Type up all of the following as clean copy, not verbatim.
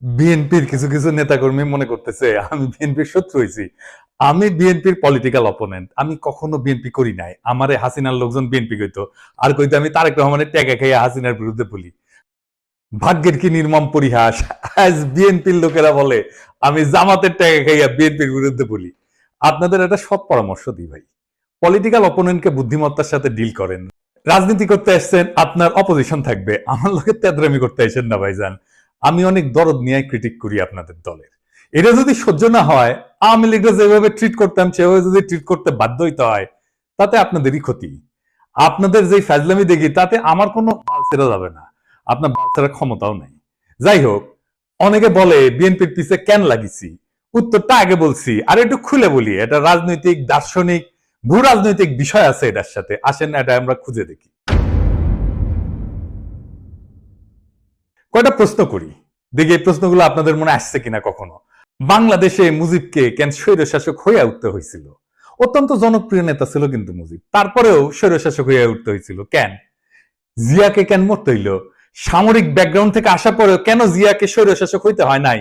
বিএনপির কিছু কিছু নেতাকর্মী মনে করতেছে আমি বিএনপির শত্রু হয়েছি। আমি বিএনপির পলিটিক্যাল অপোনেন্ট। আমি কখনো বিএনপি করি নাই। আমারে হাসিনার লোকজন বিএনপি কইতো, আর কইতো আমি তারেক রহমানের ট্যাগা খাইয়া হাসিনার বিরুদ্ধে বলি। ভাগ্যের কি নির্মম পরিহাস, আজ বিএনপির লোকেরা বলে আমি জামাতের ট্যাগা খাইয়া বিএনপির বিরুদ্ধে বলি। আপনাদের একটা সৎ পরামর্শ দিই ভাই, পলিটিক্যাল অপোনেন্টকে বুদ্ধিমত্তার সাথে ডিল করেন। রাজনীতি করতে আসছেন, আপনার অপোজিশন থাকবে, আমার লোকের তেদরামি করতে আসেন না ভাইজান। আমি অনেক দরদ নিয়ে ক্রিটিক করি আপনাদের দলের। এটা যদি সহ্য না হয়, আওয়ামী লীগরা যেভাবে ট্রিট করতাম সেভাবে যদি ট্রিট করতে বাধ্য হইতে হয়, তাতে আপনাদেরই ক্ষতি। আপনাদের যে ফাজলামি দেখি তাতে আমার কোনো ছেড়ে যাবে না, আপনার বাচ্চারা ক্ষমতাও নাই। যাই হোক, অনেকে বলে বিএনপির পিছে কেন লাগিছি, উত্তরটা আগে বলছি, আর একটু খুলে বলি। এটা রাজনৈতিক, দার্শনিক, ভূ রাজনৈতিক বিষয় আছে এটার সাথে। আসেন এটা আমরা খুঁজে দেখি। কয়টা প্রশ্ন করি, দেখি এই প্রশ্নগুলো আপনাদের মনে আসছে কিনা কখনো। বাংলাদেশে মুজিবকে কেন স্বৈরশাসক হইয়া উঠতে হয়েছিল? অত্যন্ত জনপ্রিয় নেতা ছিল কিন্তু মুজিব, তারপরেও স্বৈরশাসক হইয়া উঠতে হয়েছিল কেন? জিয়াকে কেন মরতে হইল? সামরিক ব্যাকগ্রাউন্ড থেকে আসা পরেও কেন জিয়াকে স্বৈরশাসক হইতে হয় নাই?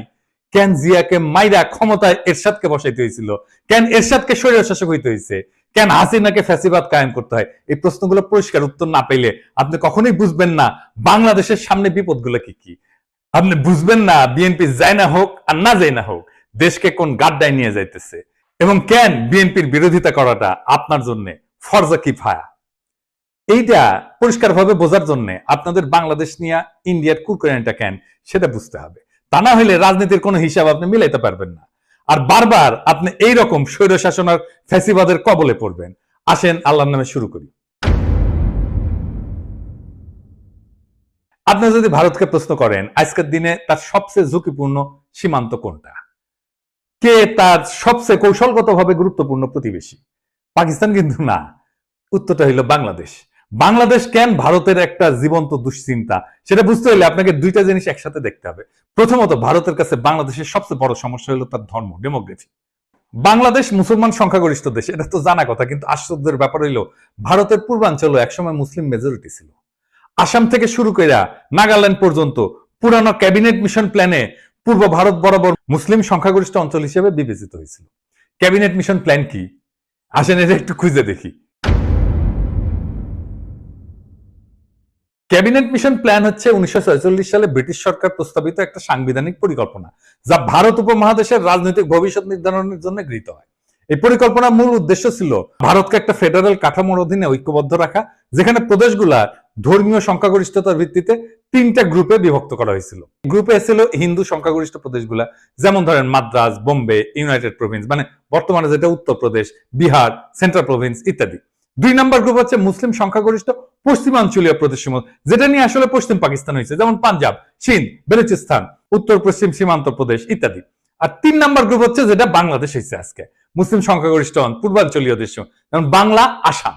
কেন জিয়াকে মাইরা ক্ষমতায় এরশাদকে বসাইতে হয়েছিল? কেন এরশাদকে স্বৈরশাসক হইতে হয়েছে? কেন হাসিনাকে ফ্যাসিবাদ কায়েম করতে হয়? এই প্রশ্নগুলো পরিষ্কার উত্তর না পেলে আপনি কখনোই বুঝবেন না বাংলাদেশের সামনে বিপদগুলো কি কি। আপনি বুঝবেন না বিএনপি যায় না হোক আর না যায় না হোক, দেশকে কোন গাড্ডায় নিয়ে যাইতেছে, এবং কেন বিএনপির বিরোধিতা করাটা আপনার জন্য ফরজা কিফায়া। এইটা পরিষ্কারভাবে বোঝার জন্য আপনাদের বাংলাদেশ নিয়ে ইন্ডিয়ার কুরকুরানিটা কেন সেটা বুঝতে হবে। তা না হলে রাজনীতির কোনো হিসাব আপনি মিলাইতে পারবেন না, আর বারবার আপনি এইরকম স্বৈর শাসনের ফ্যাসিবাদের কবলে পড়বেন। আসেন আল্লাহর নামে শুরু করি। আপনি যদি ভারতকে প্রশ্ন করেন আজকের দিনে তার সবচেয়ে ঝুঁকিপূর্ণ সীমান্ত কোনটা, কে তার সবচেয়ে কৌশলগতভাবে গুরুত্বপূর্ণ প্রতিবেশী, পাকিস্তান কিন্তু না। উত্তরটা হইল বাংলাদেশ। বাংলাদেশ কেন ভারতের একটা জীবন্ত দুশ্চিন্তা, সেটা বুঝতে হলে আপনাকে দুইটা জিনিস একসাথে দেখতে হবে। প্রথমত, ভারতের কাছে বাংলাদেশের সবচেয়ে বড় সমস্যা হলো তার ধর্ম, ডেমোগ্রাফি। বাংলাদেশ মুসলমান সংখ্যাগরিষ্ঠ দেশ, এটা তো জানা কথা, কিন্তু আশ্চর্যের ব্যাপার হইল ভারতের পূর্বাঞ্চল একসময় মুসলিম মেজরিটি ছিল। আসাম থেকে শুরু করে নাগাল্যান্ড পর্যন্ত পুরানো ক্যাবিনেট মিশন প্ল্যানে পূর্ব ভারত বরাবর মুসলিম সংখ্যাগরিষ্ঠ অঞ্চল হিসেবে বিবেচিত হয়েছিল। ক্যাবিনেট মিশন প্ল্যান কি? আসেন এটা একটু খুঁজে দেখি। ক্যাবিনেট মিশন প্ল্যান হচ্ছে 1946 সালে ব্রিটিশ সরকার প্রস্তাবিত একটা সাংবিধানিক পরিকল্পনা, যা ভারত উপমহাদেশের রাজনৈতিক ভবিষ্যৎ নির্ধারণের জন্য গৃহীত হয়। এই পরিকল্পনার মূল উদ্দেশ্য ছিল ভারতকে একটা ফেডারেল কাঠামোর অধীনে ঐক্যবদ্ধ রাখা, যেখানে প্রদেশগুলা ধর্মীয় সংখ্যাগরিষ্ঠতার ভিত্তিতে তিনটা গ্রুপে বিভক্ত করা হয়েছিল। গ্রুপে ছিল হিন্দু সংখ্যাগরিষ্ঠ প্রদেশগুলা, যেমন ধরেন মাদ্রাজ, বোম্বে, ইউনাইটেড প্রভিন্স, মানে বর্তমানে যেটা উত্তরপ্রদেশ, বিহার, সেন্ট্রাল প্রভিন্স ইত্যাদি। দুই নাম্বার গ্রুপ হচ্ছে মুসলিম সংখ্যাগরিষ্ঠ পশ্চিমাঞ্চলীয় প্রদেশসমূহ, যেটা নিয়ে আসলে পশ্চিম পাকিস্তান হয়েছে, যেমন পাঞ্জাব, চীন, বেলুচিস্তান, উত্তর পশ্চিম সীমান্ত প্রদেশ ইত্যাদি। আর তিন নাম্বার গ্রুপ হচ্ছে যেটা বাংলাদেশ হয়েছে আজকে, মুসলিম সংখ্যাগরিষ্ঠ পূর্বাঞ্চলীয় দেশ, যেমন বাংলা, আসাম।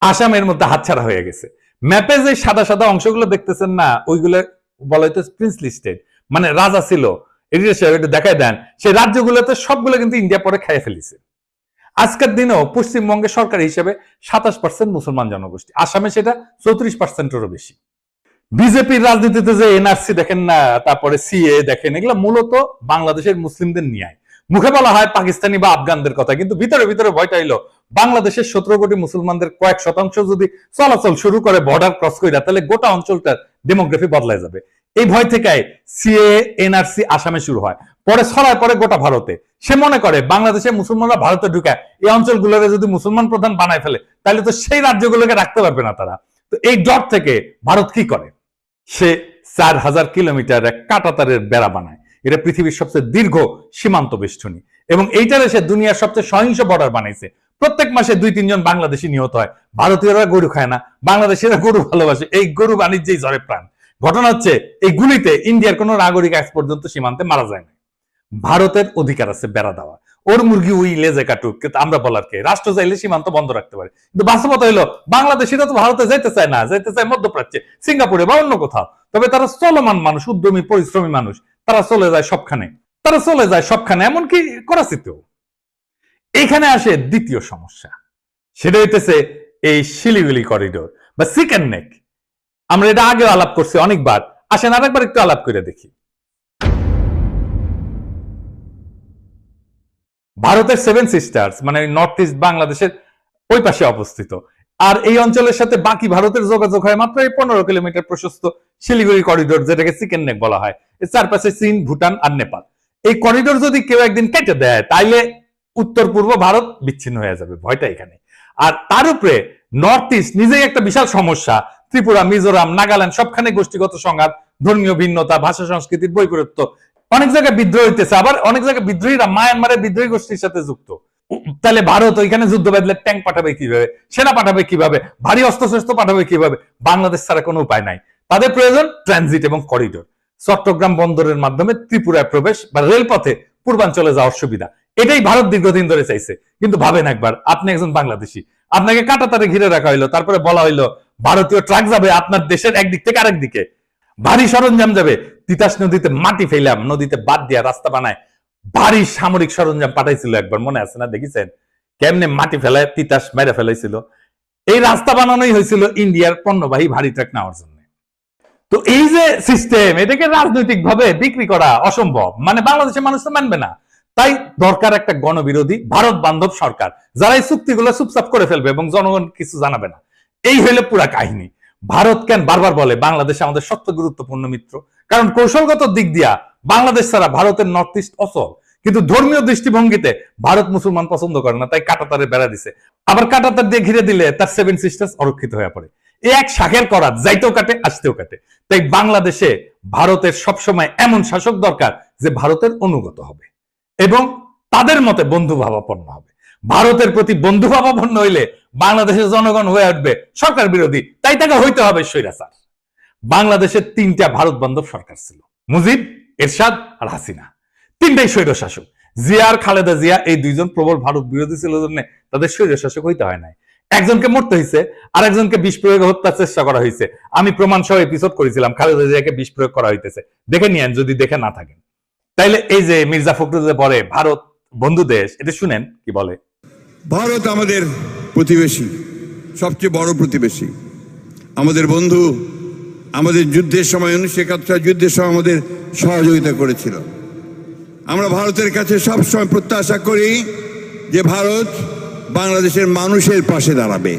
আসামের মধ্যে হাতছাড়া হয়ে গেছে। ম্যাপে যে সাদা সাদা অংশগুলো দেখতেছেন না, ওইগুলো বলা হইতো প্রিন্সলি স্টেট, মানে রাজা ছিল। এটা দেখায় দেন, সেই রাজ্যগুলোতে সবগুলো কিন্তু ইন্ডিয়া পরে খাইয়ে ফেলিছে। আজকের দিনেও পশ্চিমবঙ্গে সরকার হিসেবে 27% মুসলমান জনগোষ্ঠী, আসামে সেটা 34%-এরও বেশি। বিজেপির রাজনীতিতে যে এনআরসি দেখেন না, তারপরে সিএ দেখেন, এগুলো মূলত বাংলাদেশের মুসলিমদের নিয়ে। মুখে বলা হয় পাকিস্তানি বা আফগানদের কথা, কিন্তু ভিতরে ভিতরে ভয়টা হইলো বাংলাদেশের 17 কোটি মুসলমানদের কয়েক শতাংশ যদি চলাচল শুরু করে বর্ডার ক্রস করে, তাহলে গোটা অঞ্চলটার ডেমোগ্রাফি বদলায় যাবে। এই ভয় থেকে সিএ, এনআরসি আসামে শুরু হয়, পরে ছড়ায় পরে গোটা ভারতে। সে মনে করে বাংলাদেশের মুসলমানরা ভারতে ঢুকে এই অঞ্চলগুলোকে যদি মুসলমান প্রধান বানায় ফেলে, তাহলে তো সেই রাজ্যগুলোকে রাখতে পারবে না তারা। তো এই ডট থেকে ভারত কি করে, সে 4000 কিলোমিটার এক কাঁটাতারের বেড়া বানায়। এটা পৃথিবীর সবচেয়ে দীর্ঘ সীমান্ত বেষ্টনী, এবং এইটারে সে দুনিয়ার সবচেয়ে সহিংস বর্ডার বানাইছে। প্রত্যেক মাসে 2-3 জন বাংলাদেশি নিহত হয়। ভারতীয়রা গরু খায় না, বাংলাদেশিরা গরু ভালোবাসে, এই গরু বাণিজ্যেই ঝরে প্রাণ। ঘটনা হচ্ছে এই গুলিতে ইন্ডিয়ার কোন নাগরিক আজ পর্যন্ত সীমান্তে মারা যায় না। ভারতের অধিকার আছে বেড়া দেওয়া, ওর মুরগি উই লেজে কাটুক, কিন্তু আমরা বলার কে? রাষ্ট্র চাইলে সীমান্ত বন্ধ রাখতে পারে, কিন্তু বাস্তবতা হলো বাংলাদেশিরা তো ভারতে যেতে চায় না, যেতে চায় মধ্যপ্রাচ্যে, সিঙ্গাপুরে বা অন্য কোথাও। তবে তারা চলমান মানুষ, উদ্যমী পরিশ্রমী মানুষ, তারা চলে যায় সবখানে, তারা চলে যায় সবখানে, এমনকি করাচিতেও। এখানে আসে দ্বিতীয় সমস্যা, সেটা হইতেছে এই শিলিগুড়ি করিডোর বা চিকেন নেক। আমরা এটা আগেও আলাপ করছি অনেকবার, আসেন আরেকবার একটু আলাপ করে দেখি। ভারতের সেভেন সিস্টার্স মানে নর্থ ইস্ট বাংলাদেশের ওই পাশে অবস্থিত। আর এই অঞ্চলের সাথে বাকি ভারতের যোগাযোগ হয় মাত্র এই 15 কিলোমিটার প্রশস্ত শিলিগুড়ি করিডোর, যেটাকে চিকেন নেক বলা হয়। এর চারপাশে চীন, ভুটান আর নেপাল। এই করিডোর যদি কেউ একদিন কেটে দেয় তাইলে উত্তর পূর্ব ভারত বিচ্ছিন্ন হয়ে যাবে, ভয়টা এখানে। আর তার উপরে নর্থ ইস্ট নিজেই একটা বিশাল সমস্যা। ত্রিপুরা, মিজোরাম, নাগাল্যান্ড সবখানে গোষ্ঠীগত সংঘাত, ধর্মীয় ভিন্নতা, ভাষা সংস্কৃতির বৈপরীত্য। অনেক জায়গায় বিদ্রোহ হইতেছে, আবার অনেক জায়গায় বিদ্রোহীরা মায়ানমারের বিদ্রোহী গোষ্ঠীর সাথে যুক্ত। তাহলে ভারত ওইখানে যুদ্ধ বাঁধলে ট্যাঙ্ক পাঠাবে কিভাবে, সেনা পাঠাবে কিভাবে, ভারী অস্ত্রশস্ত্র পাঠাবে কিভাবে? বাংলাদেশ ছাড়া কোনো উপায় নাই। তাদের প্রয়োজন ট্রানজিট এবং করিডোর। চট্টগ্রাম বন্দরের মাধ্যমে ত্রিপুরায় প্রবেশ বা রেলপথে পূর্বাঞ্চলে যাওয়ার সুবিধা, এটাই ভারত দীর্ঘদিন ধরে চাইছে। কিন্তু ভাবেন একবার, আপনি একজন বাংলাদেশি, আপনাকে কাঁটাতারে ঘিরে রাখা হইলো, তারপরে বলা হইলো ভারতীয় ট্রাক যাবে আপনার দেশের একদিক থেকে আরেক দিকে, ভারী সরঞ্জাম যাবে। তিতাস নদীতে মাটি ফেলাম, নদীতে বাদ দিয়া রাস্তা বানায় ভারী সামরিক সরঞ্জাম পাঠাইছিল একবার, মনে আছে না? দেখেছেন কেমনে মাটি ফেলায় তিতাস মেরে ফেলাইছিল? এই রাস্তা বানানোই হয়েছিল ইন্ডিয়ার পণ্যবাহী ভারী ট্রাক নেওয়ার জন্য। তো এই যে সিস্টেম, এটাকে রাজনৈতিক ভাবে বিক্রি করা অসম্ভব, মানে বাংলাদেশের মানুষ তো মানবে না। তাই দরকার একটা গণবিরোধী ভারত বান্ধব সরকার, যারা এই চুক্তিগুলো চুপচাপ করে ফেলবে এবং জনগণ কিছু জানাবে না। এই হইলে পুরা কাহিনী। ভারত কেন বারবার বলে বাংলাদেশ আমাদের সবচেয়ে গুরুত্বপূর্ণ মিত্র? কারণ কৌশলগত দিক দিয়া বাংলাদেশ ছাড়া ভারতের নর্থ ইস্ট অচল। কিন্তু ধর্মীয় দৃষ্টিভঙ্গিতে ভারত মুসলমান পছন্দ করে না, তাই কাঁটাতারে বেড়া দিছে। আবার কাঁটাতার দিয়ে ঘিরে দিলে তার সেভেন সিস্টার্স অরক্ষিত হয়ে পড়ে। এই এক শাখের করাত, যাইতেও কাটে আসতেও কাটে। তাই বাংলাদেশে ভারতের সবসময় এমন শাসক দরকার যে ভারতের অনুগত হবে এবং তাদের মতে বন্ধু ভাবাপন্ন হবে। ভারতের প্রতি বন্ধু ভাবাপন্ন হইলে বাংলাদেশের জনগণ হয়ে উঠবে সরকার বিরোধী, তাই তাকে হইতে হবে স্বৈরাচার। বাংলাদেশের 3টা ভারত বান্ধব সরকার ছিল, মুজিব, এরশাদ আর হাসিনা। 3টাই স্বৈর শাসক। জিয়া আর খালেদা জিয়া এই 2জন প্রবল ভারত বিরোধী ছিল জন্য তাদের স্বৈর শাসক হইতে হয় নাই। একজনকে মরতে হয়েছে, আর একজনকে বিষ প্রয়োগে হত্যার চেষ্টা করা হয়েছে। আমি প্রমাণ সহ এপিসোড করেছিলাম, খালেদা জিয়াকে বিষ প্রয়োগ করা হইতেছে, দেখে নিয়েন যদি দেখে না থাকেন। তাইলে এই যে মির্জা ফখরুল যে বলে ভারত বন্ধু দেশ, এটা শুনেন কি বলে। ভারত আমাদের প্রতিবেশী, সবচেয়ে বড় প্রতিবেশী, আমাদের বন্ধু। আমাদের যুদ্ধের সময় 1971 যুদ্ধের সময় আমাদের সহযোগিতা করেছিল। আমরা ভারতের কাছে সবসময় প্রত্যাশা করি যে ভারত বাংলাদেশের মানুষের পাশে দাঁড়াবে।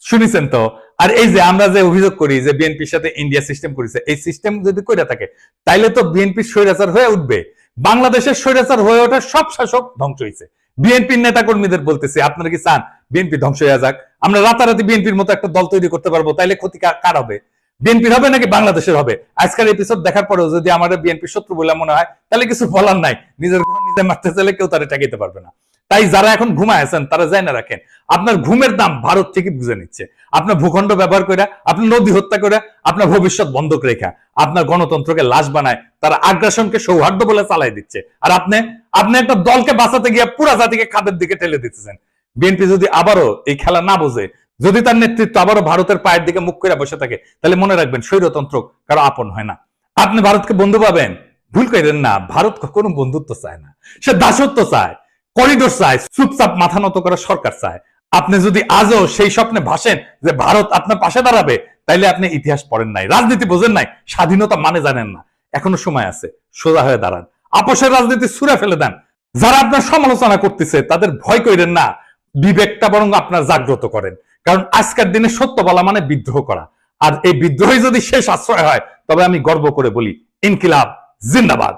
শুনেছেন তো? আর এই যে আমরা যে অভিযোগ করি যে বিএনপির সাথে ইন্ডিয়া সিস্টেম করেছে, এই সিস্টেম যদি কইরা থাকে তাইলে তো বিএনপি স্বৈরাচার হয়ে উঠবে। বাংলাদেশের স্বৈরাচার হয়ে ওঠার সব শাসক ধ্বংস হয়েছে। বিএনপির নেতা কর্মীদের বলতেছি, আপনারা কি চান বিএনপি ধ্বংস হয়ে যাক? আমরা রাতারাতি বিএনপির মতো একটা দল তৈরি করতে পারবো, তাইলে ক্ষতি কার হবে? বিএনপির হবে নাকি বাংলাদেশের হবে? আজকের এপিসোড দেখার পরেও যদি আমাদের বিএনপি শত্রু বলে মনে হয়, তাহলে কিছু বলার নাই। নিজের ঘুম নিজে মারতে চাইলে কেউ তারা ঠেকাইতে পারবে না। তাই যারা এখন ঘুমায় আছেন তারা জানা রাখেন, আপনার ঘুমের দাম ভারত ঠিকই বুঝে নিচ্ছে। আপনার ভূখণ্ড ব্যবহার করে, আপনার নদী হত্যা করে, আপনার ভবিষ্যৎ বন্ধক রেখা, আপনার গণতন্ত্রকে লাশ বানায়, তারা আগ্রাসনকে সৌহার্দ্য বলে চালাই দিচ্ছে। আর আপনি একটা দলকে বাঁচাতে গিয়ে পুরা জাতিকে খাদের দিকে ঠেলে দিতেছেন। বিএনপি যদি আবারও এই খেলা না বোঝে, যদি তার নেতৃত্ব আবারও ভারতের পায়ের দিকে মুখ করে বসে থাকে, তাহলে মনে রাখবেন স্বৈরতন্ত্র কারো আপন হয় না। আপনি ভারতকে বন্ধু পাবেন, ভুল করেন না। ভারত কখনো বন্ধুত্ব চায় না, সে দাসত্ব চায়, করিডোর চায়, চুপচাপ মাথা নত করা সরকার চায়। আপনি যদি আজও সেই স্বপ্নে ভাসেন যে ভারত আপনার পাশে দাঁড়াবে, তাইলে আপনি ইতিহাস পড়েন নাই, রাজনীতি বোঝেন নাই, স্বাধীনতা মানে জানেন না। এখনো সময় আছে, সোজা হয়ে দাঁড়ান, আপোষের রাজনীতি ছুঁড়ে ফেলে দেন। যারা আপনার সমালোচনা করতেছে তাদের ভয় করেন না, বিবেকটা বরং আপনার জাগ্রত করেন। কারণ আজকের দিনে সত্য বলা মানে বিদ্রোহ করা, আর এই বিদ্রোহী যদি শেষ আশ্রয় হয়, তবে আমি গর্ব করে বলি ইনকিলাব জিন্দাবাদ।